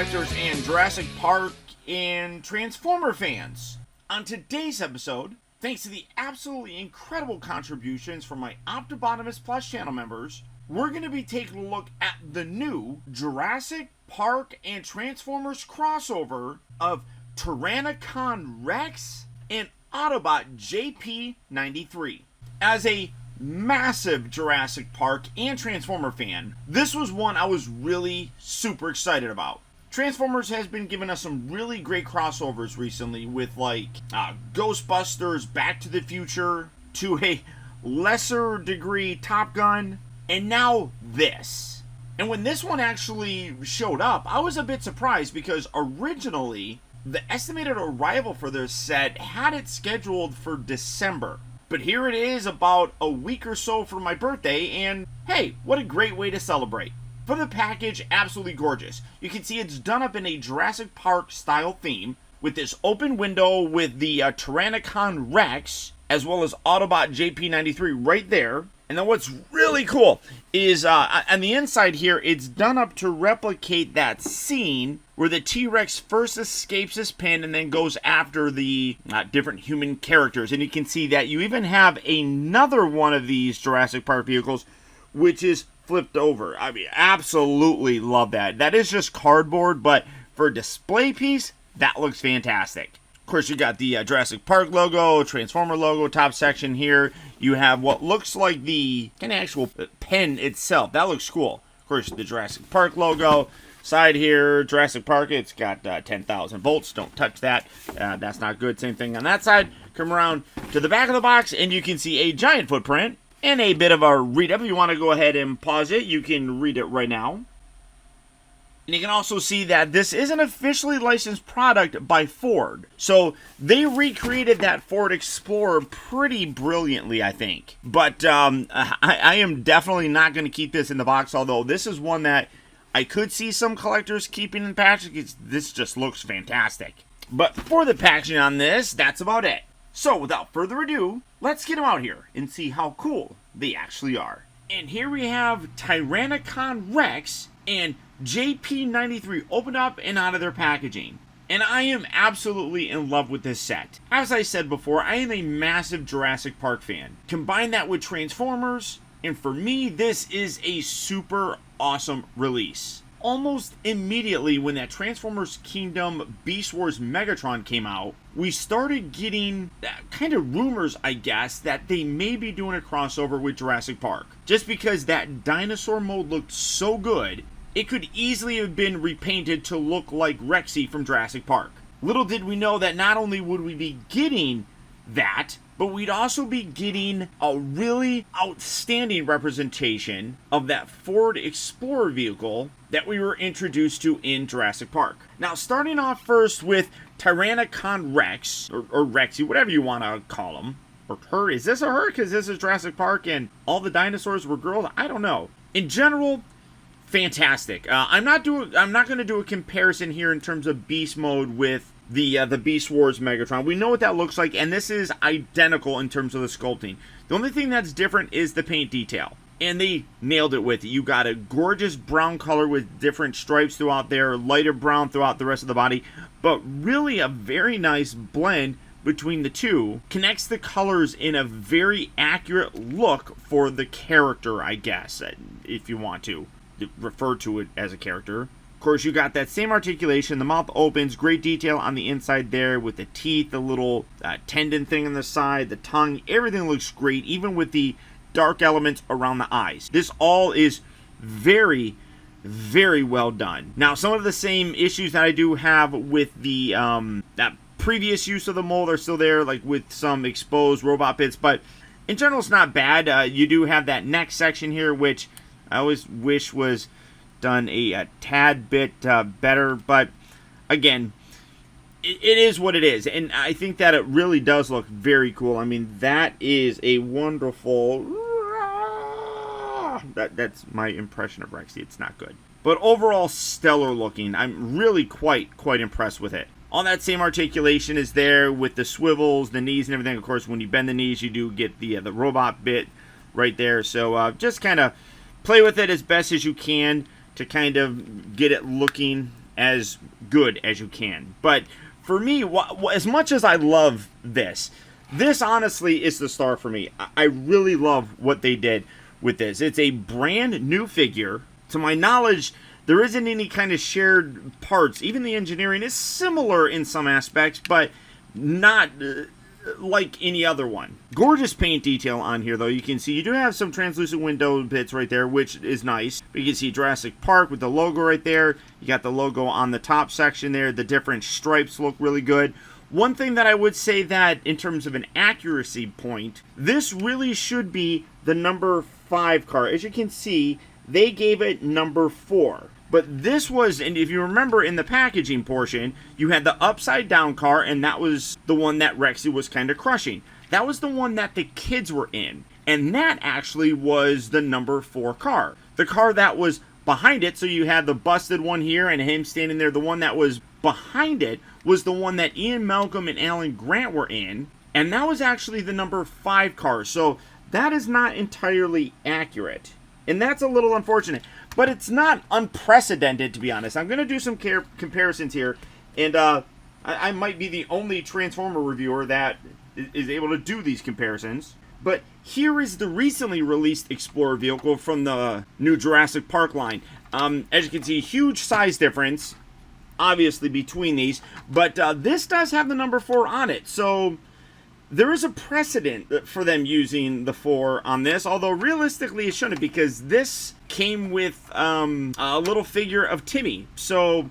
collectors and Jurassic Park and Transformer fans. On today's episode, thanks to the absolutely incredible contributions from my Optibotimus Plus channel members, we're going to be taking a look at the new Jurassic Park and Transformers crossover of Tyrannocon Rex and Autobot JP93. As a massive Jurassic Park and Transformer fan, this was one I was really super excited about. Transformers has been giving us some really great crossovers recently with Ghostbusters, Back to the Future, to a lesser degree Top Gun, and now this. And when this one actually showed up, I was a bit surprised because originally the estimated arrival for this set had it scheduled for December. But here it is about a week or so for my birthday, and hey, what a great way to celebrate. For the package, absolutely gorgeous. You can see it's done up in a Jurassic Park style theme with this open window with the Tyrannocon Rex as well as Autobot JP93 right there. And then what's really cool is on the inside here, it's done up to replicate that scene where the T-Rex first escapes his pen and then goes after the different human characters. And you can see that you even have another one of these Jurassic Park vehicles, which is flipped over. I mean, absolutely love that. That is just cardboard, but for a display piece, that looks fantastic. Of course, you got the Jurassic Park logo, Transformer logo, top section here. You have what looks like the kind of actual pen itself. That looks cool. Of course, the Jurassic Park logo. Side here, Jurassic Park, it's got 10,000 volts. Don't touch that. That's not good. Same thing on that side. Come around to the back of the box, and you can see a giant footprint and a bit of a read-up. If you want to go ahead and pause it, you can read it right now. And you can also see that this is an officially licensed product by Ford. So they recreated that Ford Explorer pretty brilliantly, I think. But I am definitely not going to keep this in the box, although this is one that I could see some collectors keeping in packaging. This just looks fantastic. But for the packaging on this, that's about it. So without further ado, let's get them out here and see how cool they actually are. And here we have Tyrannocon Rex and JP93 opened up and out of their packaging. And I am absolutely in love with this set. As I said before, I am a massive Jurassic Park fan. Combine that with Transformers, and for me, this is a super awesome release. Almost immediately when that Transformers Kingdom Beast Wars Megatron came out, we started getting kind of rumors, I guess, that they may be doing a crossover with Jurassic Park. Just because that dinosaur mode looked so good, it could easily have been repainted to look like Rexy from Jurassic Park. Little did we know that not only would we be getting that, but we'd also be getting a really outstanding representation of that Ford Explorer vehicle that we were introduced to in Jurassic Park. Now, starting off first with Tyrannocon Rex, or Rexy, whatever you want to call him. Or her. Is this a her? Because this is Jurassic Park and all the dinosaurs were girls? I don't know. In general, fantastic. I'm not going to do a comparison here in terms of beast mode with the Beast Wars Megatron. We know what that looks like, and this is identical in terms of the sculpting. The only thing that's different is the paint detail, and they nailed it with it. You got a gorgeous brown color with different stripes throughout there, lighter brown throughout the rest of the body, but really a very nice blend between the two. Connects the colors in a very accurate look for the character, I guess, if you want to refer to it as a character. Of course, you got that same articulation. The mouth opens, great detail on the inside there with the teeth, the little tendon thing on the side, the tongue. Everything looks great, even with the dark elements around the eyes. This all is very, very well done. Now, some of the same issues that I do have with the that previous use of the mold are still there, like with some exposed robot bits, but in general, it's not bad. You do have that neck section here, which I always wish was done a tad bit better, but again, it is what it is, and I think that it really does look very cool. I mean, that is a wonderful... That's my impression of Rexy. It's not good. But overall, stellar looking. I'm really quite impressed with it. All that same articulation is there with the swivels, the knees, and everything. Of course, when you bend the knees, you do get the robot bit right there. So just kind of play with it as best as you can to kind of get it looking as good as you can. But for me, as much as I love this honestly is the star for me. I really love what they did with this. It's a brand new figure. To my knowledge, there isn't any kind of shared parts. Even the engineering is similar in some aspects, but not like any other one. Gorgeous paint detail on here, though. You can see you do have some translucent window bits right there, which is nice. You can see Jurassic Park with the logo right there. You got the logo on the top section there. The different stripes look really good. One thing that I would say that in terms of an accuracy point, this really should be the number 5 car. As you can see, they gave it number 4. But this was, and if you remember in the packaging portion, you had the upside down car, and that was the one that Rexy was kind of crushing. That was the one that the kids were in. And that actually was the number 4 car. The car that was behind it, so you had the busted one here and him standing there. The one that was behind it was the one that Ian Malcolm and Alan Grant were in. And that was actually the number 5 car. So that is not entirely accurate. And that's a little unfortunate. But it's not unprecedented, to be honest. I'm going to do some comparisons here. And I might be the only Transformer reviewer that is able to do these comparisons. But here is the recently released Explorer vehicle from the new Jurassic Park line. As you can see, huge size difference, obviously, between these. But this does have the number 4 on it. So there is a precedent for them using the 4 on this, although realistically it shouldn't, because this came with a little figure of Timmy. So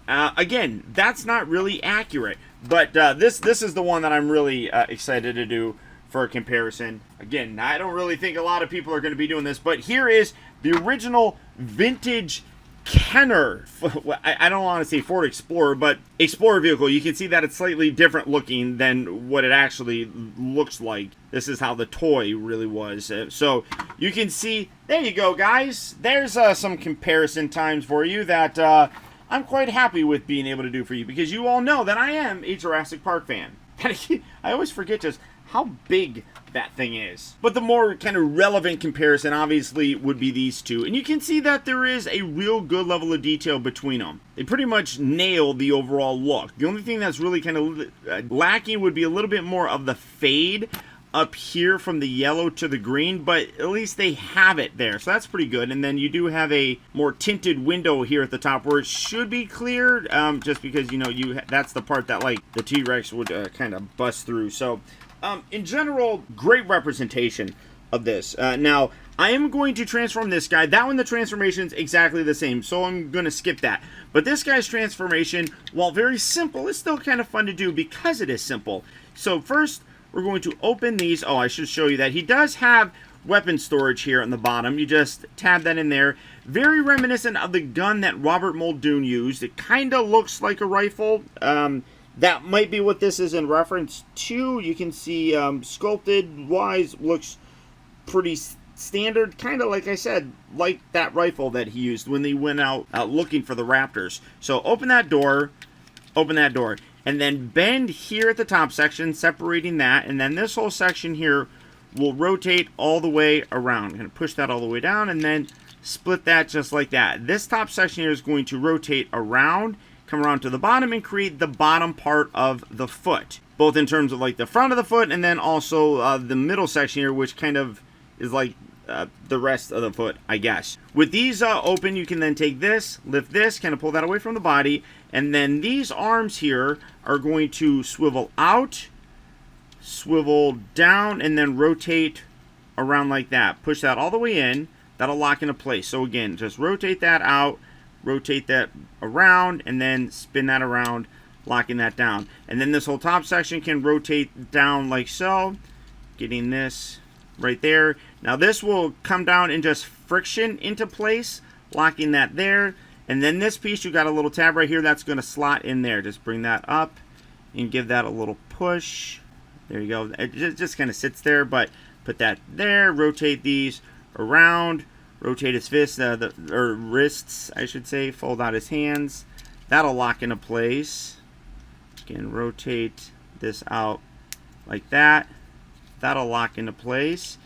again, that's not really accurate. But this is the one that I'm really excited to do for a comparison. Again, I don't really think a lot of people are going to be doing this, but here is the original vintage Kenner, I don't want to say Ford Explorer, but Explorer vehicle. You can see that it's slightly different looking than what it actually looks like. This is how the toy really was. So you can see, there you go, guys. There's some comparison times for you that I'm quite happy with being able to do for you, because you all know that I am a Jurassic Park fan. I always forget just how big that thing is. But the more kind of relevant comparison obviously would be these two. And you can see that there is a real good level of detail between them. They pretty much nail the overall look. The only thing that's really kind of lacking would be a little bit more of the fade up here from the yellow to the green, but at least they have it there, so that's pretty good. And then you do have a more tinted window here at the top where it should be cleared, just because, you know, that's the part that, like, the T-Rex would kind of bust through. So in general, great representation of this. Now, I am going to transform this guy. That one, the transformation's exactly the same, so I'm going to skip that. But this guy's transformation, while very simple, is still kind of fun to do because it is simple. So first, we're going to open these. Oh, I should show you that he does have weapon storage here on the bottom. You just tab that in there. Very reminiscent of the gun that Robert Muldoon used. It kind of looks like a rifle. That might be what this is in reference to. You can see sculpted-wise looks pretty standard. Kind of, like I said, like that rifle that he used when they went out looking for the raptors. So open that door. Open that door. And then bend here at the top section, separating that. And then this whole section here will rotate all the way around. I'm going to push that all the way down and then split that just like that. This top section here is going to rotate around, come around to the bottom, and create the bottom part of the foot. Both in terms of like the front of the foot and then also the middle section here, which kind of is like the rest of the foot, I guess. With these open, you can then take this, lift this, kind of pull that away from the body, and then these arms here are going to swivel out, swivel down, and then rotate around like that. Push that all the way in. That'll lock into place. So again, just rotate that out, rotate that around, and then spin that around, locking that down. And then this whole top section can rotate down like so, getting this right there. Now this will come down and just friction into place, locking that there. And then this piece, you got a little tab right here that's going to slot in there. Just bring that up and give that a little push. There you go. It just kind of sits there, but put that there. Rotate these around. Rotate his fists, or wrists, I should say. Fold out his hands. That'll lock into place. Again, rotate this out like that. That'll lock into place.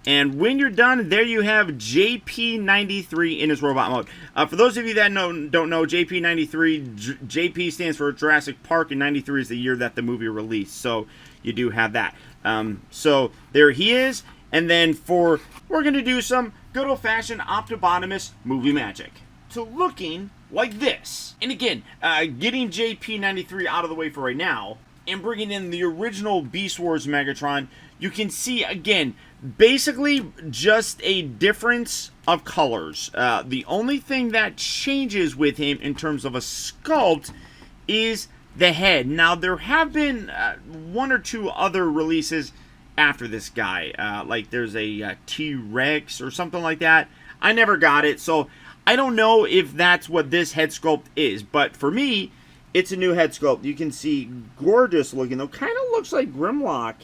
And when you're done, there you have JP93 in his robot mode. For those of you that don't know, JP93, JP stands for Jurassic Park, and 93 is the year that the movie released. So you do have that. So there he is. And then we're going to do some good old-fashioned Optibotimus movie magic. To looking like this. And again, getting JP93 out of the way for right now, and bringing in the original Beast Wars Megatron, you can see, again, basically just a difference of colors. The only thing that changes with him in terms of a sculpt is the head. Now, there have been one or two other releases after this guy. Like there's a T-Rex or something like that. I never got it, so I don't know if that's what this head sculpt is. But for me, it's a new head sculpt. You can see gorgeous looking, though. Kind of looks like Grimlock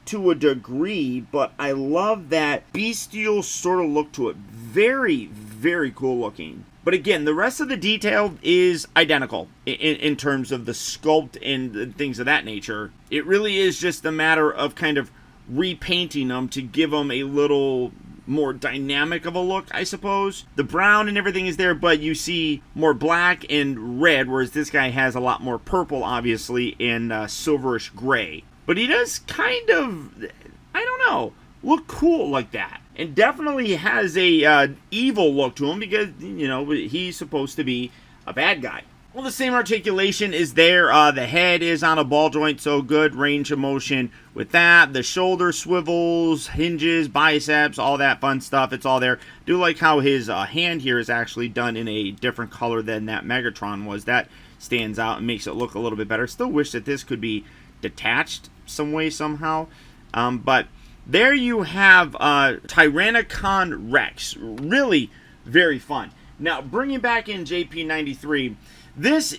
to a degree, but I love that bestial sort of look to it. Very, very cool looking. But again, the rest of the detail is identical in terms of the sculpt and things of that nature. It really is just a matter of kind of repainting them to give them a little more dynamic of a look, I suppose. The brown and everything is there, but you see more black and red, whereas this guy has a lot more purple, obviously, and silverish gray. But he does kind of, I don't know, look cool like that. And definitely has a evil look to him because, you know, he's supposed to be a bad guy. Well, the same articulation is there. The head is on a ball joint, so good range of motion with that. The shoulder swivels, hinges, biceps, all that fun stuff. It's all there. Do like how his hand here is actually done in a different color than that Megatron was. That stands out and makes it look a little bit better. Still wish that this could be detached some way, somehow. But there you have Tyrannocon Rex. Really very fun. Now, bringing back in JP93, this,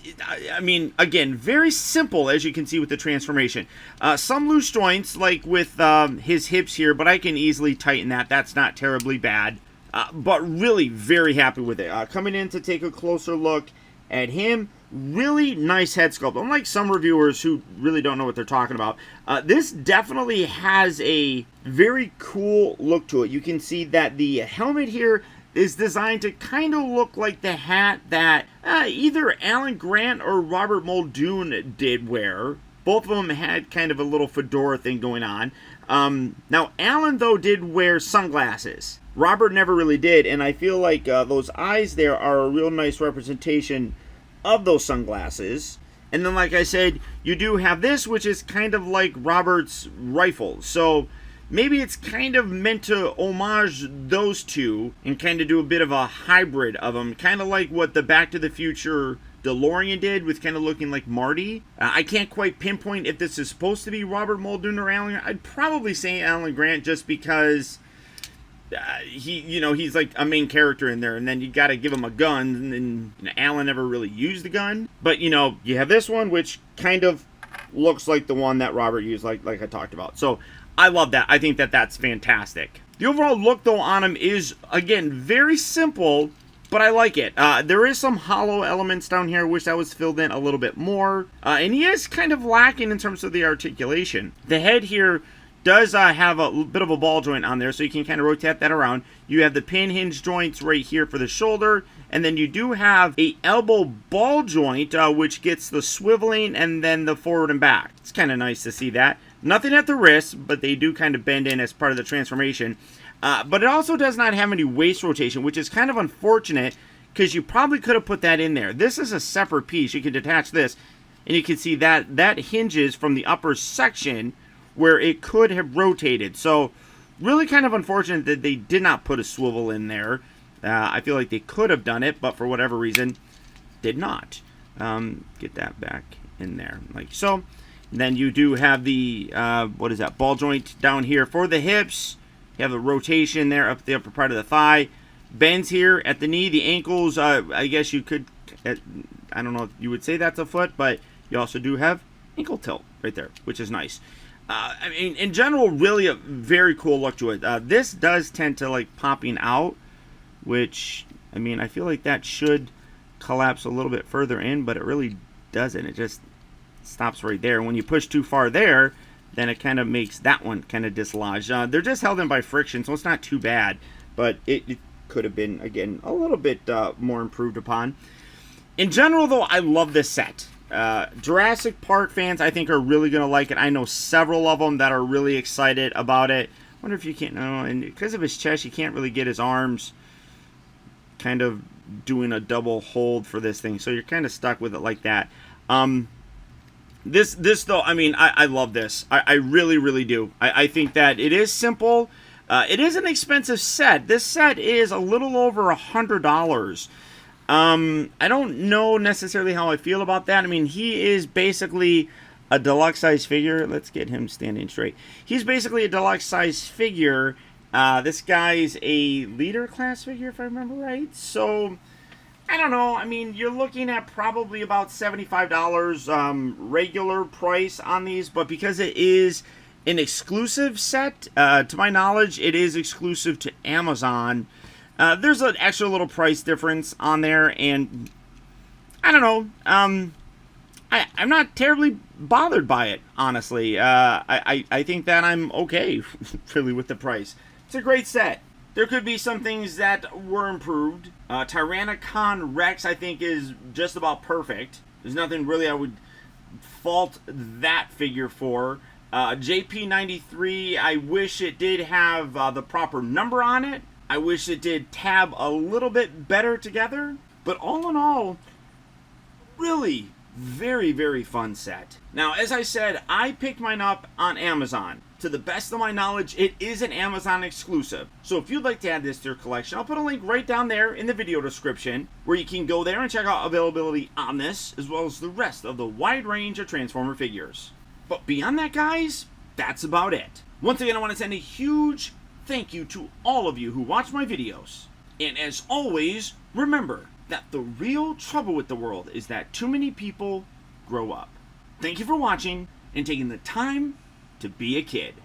I mean, again, very simple, as you can see with the transformation. Some loose joints, like with his hips here, but I can easily tighten that. That's not terribly bad. But really very happy with it. Coming in to take a closer look at him, really nice head sculpt. Unlike some reviewers who really don't know what they're talking about, this definitely has a very cool look to it. You can see that the helmet here is designed to kind of look like the hat that either Alan Grant or Robert Muldoon did wear. Both of them had kind of a little fedora thing going on. Now, Alan, though, did wear sunglasses. Robert never really did, and I feel like those eyes there are a real nice representation of those sunglasses. And then, like I said, you do have this, which is kind of like Robert's rifle. So maybe it's kind of meant to homage those two and kind of do a bit of a hybrid of them. Kind of like what the Back to the Future DeLorean did with kind of looking like Marty. I can't quite pinpoint if this is supposed to be Robert Muldoon or Alan. I'd probably say Alan Grant just because he's like a main character in there, and then you got to give him a gun, and Alan never really used the gun. But, you know, you have this one, which kind of looks like the one that Robert used, like I talked about. So I love that. I think that that's fantastic. The overall look, though, on him is, again, very simple, but I like it. There is some hollow elements down here. I wish that was filled in a little bit more. And he is kind of lacking in terms of the articulation. The head here does have a bit of a ball joint on there, so you can kind of rotate that around. You have the pin hinge joints right here for the shoulder, and then you do have a elbow ball joint, which gets the swiveling and then the forward and back. It's kind of nice to see that. Nothing at the wrist, but they do kind of bend in as part of the transformation. But it also does not have any waist rotation, which is kind of unfortunate because you probably could have put that in there. This is a separate piece. You can detach this, and you can see that that hinges from the upper section where it could have rotated. So really kind of unfortunate that they did not put a swivel in there. I feel like they could have done it, but for whatever reason, did not. Get that back in there, like so. And then you do have the, ball joint down here for the hips. You have the rotation there up the upper part of the thigh. Bends here at the knee. The ankles, I guess you could, I don't know if you would say that's a foot, but you also do have ankle tilt right there, which is nice. I mean, in general, really a very cool look to it. This does tend to like popping out, which, I mean, I feel like that should collapse a little bit further in, but it really doesn't. It just stops right there. When you push too far there, then it kind of makes that one kind of dislodge. They're just held in by friction, so it's not too bad, but it could have been, again, a little bit more improved upon. In general, though, I love this set. Jurassic Park fans, I think, are really going to like it. I know several of them that are really excited about it. I wonder if you can't, no, and because of his chest, you can't really get his arms kind of doing a double hold for this thing, so you're kind of stuck with it like that. This though, I mean, I love this. I really, really do. I think that it is simple. It is an expensive set. This set is a little over $100. I don't know necessarily how I feel about that. I mean, he is basically a deluxe size figure. Let's get him standing straight. He's basically a deluxe size figure. This guy's a leader class figure, if I remember right. So, I don't know. I mean, you're looking at probably about $75 regular price on these, but because it is an exclusive set, to my knowledge, it is exclusive to Amazon. There's an extra little price difference on there, and I don't know. I'm not terribly bothered by it, honestly. I think that I'm okay, really, with the price. It's a great set. There could be some things that were improved. Tyrannocon Rex, I think, is just about perfect. There's nothing really I would fault that figure for. JP93, I wish it did have the proper number on it. I wish it did tab a little bit better together. But all in all, really very, very fun set. Now, as I said, I picked mine up on Amazon. To the best of my knowledge, it is an Amazon exclusive. So if you'd like to add this to your collection, I'll put a link right down there in the video description where you can go there and check out availability on this, as well as the rest of the wide range of Transformer figures. But beyond that, guys, that's about it. Once again, I want to send a huge thank you to all of you who watch my videos. And as always, remember that the real trouble with the world is that too many people grow up. Thank you for watching and taking the time to be a kid.